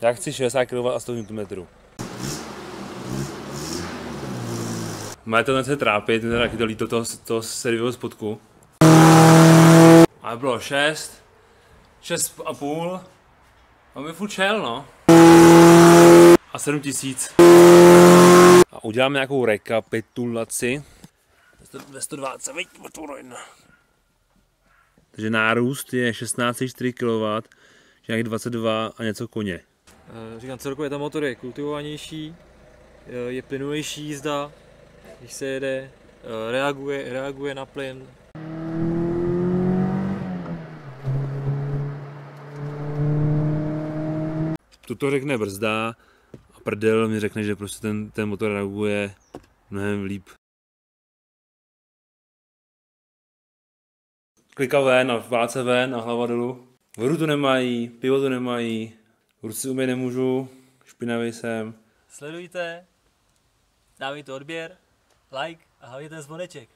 Já chci 60 kW a 100 Nm. Má to se trápit, ten taky to líto toho serivého spodku. Ale bylo 6,5. A mi furt šel, no. A 7000. A uděláme nějakou rekapitulaci. Ve 120, veď, takže nárůst je 16,4 kW, nějakých 22 a něco koně. Říkám, celkově ten motor je kultivovanější, je plynulejší jízda, když se jede, reaguje na plyn. Tuto řekne brzda a prdel mi řekne, že prostě ten motor reaguje mnohem líp. Klika ven a válce ven a hlava dolů. Vodu tu nemají, pivo tu nemají, ruce umět nemůžu, špinavý jsem. Sledujte, dávejte odběr, like a hlavně ten zvoneček.